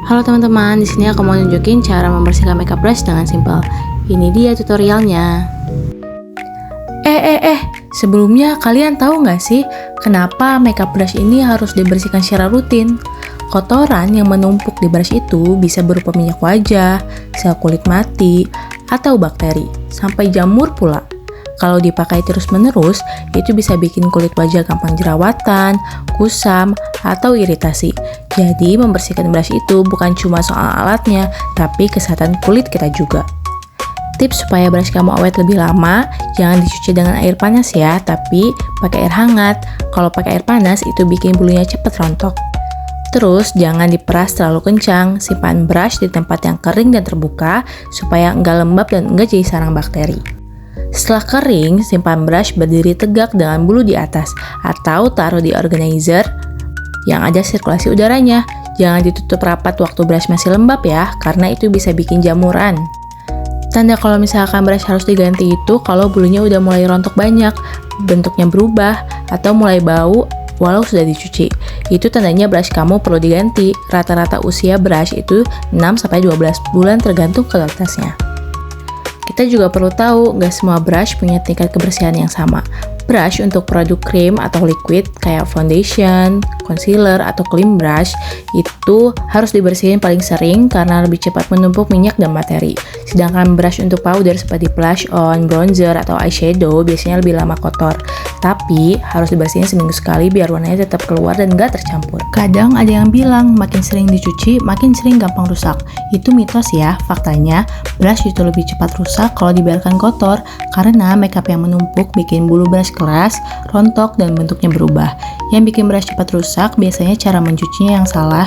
Halo teman-teman, di sini aku mau nunjukin cara membersihkan makeup brush dengan simpel. Ini dia tutorialnya. Sebelumnya kalian tahu nggak sih kenapa makeup brush ini harus dibersihkan secara rutin? Kotoran yang menumpuk di brush itu bisa berupa minyak wajah, sel kulit mati, atau bakteri, sampai jamur pula. Kalau dipakai terus-menerus, itu bisa bikin kulit wajah gampang jerawatan, kusam, atau iritasi. Jadi, membersihkan brush itu bukan cuma soal alatnya, tapi kesehatan kulit kita juga. Tips supaya brush kamu awet lebih lama, jangan dicuci dengan air panas ya, tapi pakai air hangat. Kalau pakai air panas, itu bikin bulunya cepat rontok. Terus, jangan diperas terlalu kencang, simpan brush di tempat yang kering dan terbuka, supaya nggak lembab dan nggak jadi sarang bakteri. Setelah kering, simpan brush berdiri tegak dengan bulu di atas, atau taruh di organizer yang ada sirkulasi udaranya. Jangan ditutup rapat waktu brush masih lembab ya, karena itu bisa bikin jamuran. Tanda kalau misalkan brush harus diganti itu kalau bulunya udah mulai rontok banyak, bentuknya berubah, atau mulai bau walau sudah dicuci. Itu tandanya brush kamu perlu diganti. Rata-rata usia brush itu 6-12 bulan tergantung kualitasnya. Kita juga perlu tahu, nggak semua brush punya tingkat kebersihan yang sama. Brush untuk produk krim atau liquid kayak foundation, concealer, atau clean brush itu harus dibersihin paling sering karena lebih cepat menumpuk minyak dan materi. Sedangkan brush untuk powder seperti blush on, bronzer, atau eyeshadow biasanya lebih lama kotor. Tapi harus dibersihin seminggu sekali biar warnanya tetap keluar dan nggak tercampur. Kadang ada yang bilang makin sering dicuci makin sering gampang rusak. Itu mitos ya, faktanya brush itu lebih cepat rusak kalau dibiarkan kotor karena makeup yang menumpuk bikin bulu brush keras, rontok, dan bentuknya berubah. Yang bikin brush cepat rusak biasanya cara mencucinya yang salah,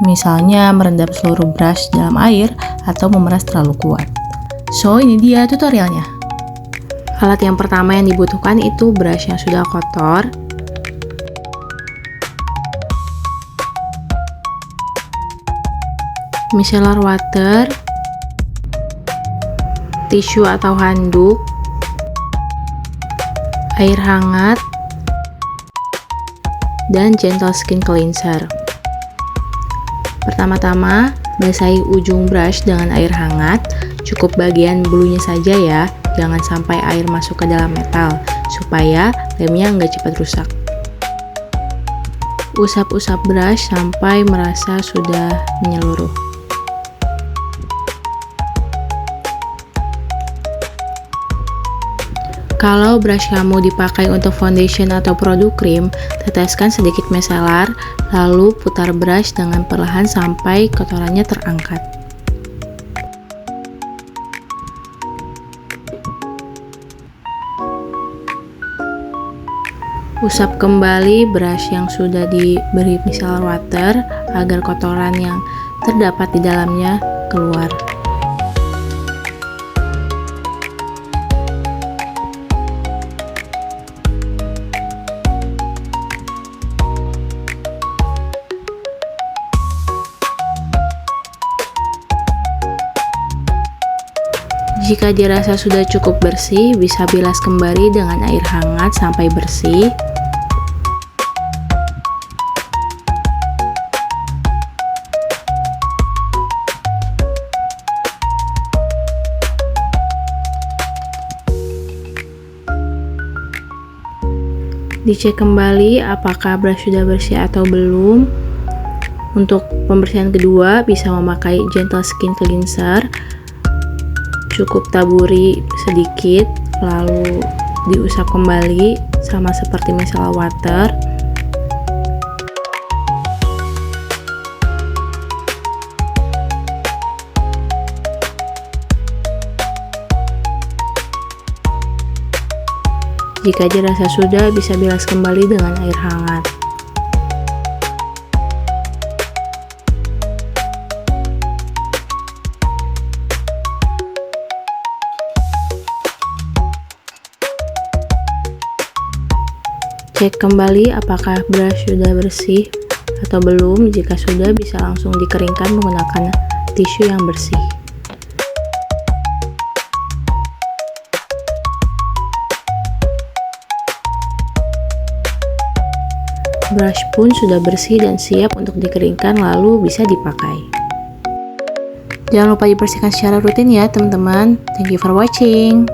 misalnya merendam seluruh brush dalam air atau memeras terlalu kuat. So, ini dia tutorialnya. Alat yang pertama yang dibutuhkan itu brush yang sudah kotor, micellar water, tisu atau handuk, air hangat, dan gentle skin cleanser. Pertama-tama, basahi ujung brush dengan air hangat, cukup bagian bulunya saja ya, jangan sampai air masuk ke dalam metal, supaya lemnya nggak cepat rusak. Usap-usap brush sampai merasa sudah menyeluruh. Kalau brush kamu dipakai untuk foundation atau produk krim, teteskan sedikit micellar, lalu putar brush dengan perlahan sampai kotorannya terangkat. Usap kembali brush yang sudah diberi micellar water agar kotoran yang terdapat di dalamnya keluar. Jika dirasa sudah cukup bersih, bisa bilas kembali dengan air hangat sampai bersih. Dicek kembali apakah brush sudah bersih atau belum. Untuk pembersihan kedua, bisa memakai gentle skin cleanser. Cukup taburi sedikit, lalu diusap kembali sama seperti micellar water. Jika dirasa sudah, bisa bilas kembali dengan air hangat. Cek kembali apakah brush sudah bersih atau belum. Jika sudah, bisa langsung dikeringkan menggunakan tisu yang bersih. Brush pun sudah bersih dan siap untuk dikeringkan, lalu bisa dipakai. Jangan lupa dibersihkan secara rutin ya teman-teman. Thank you for watching.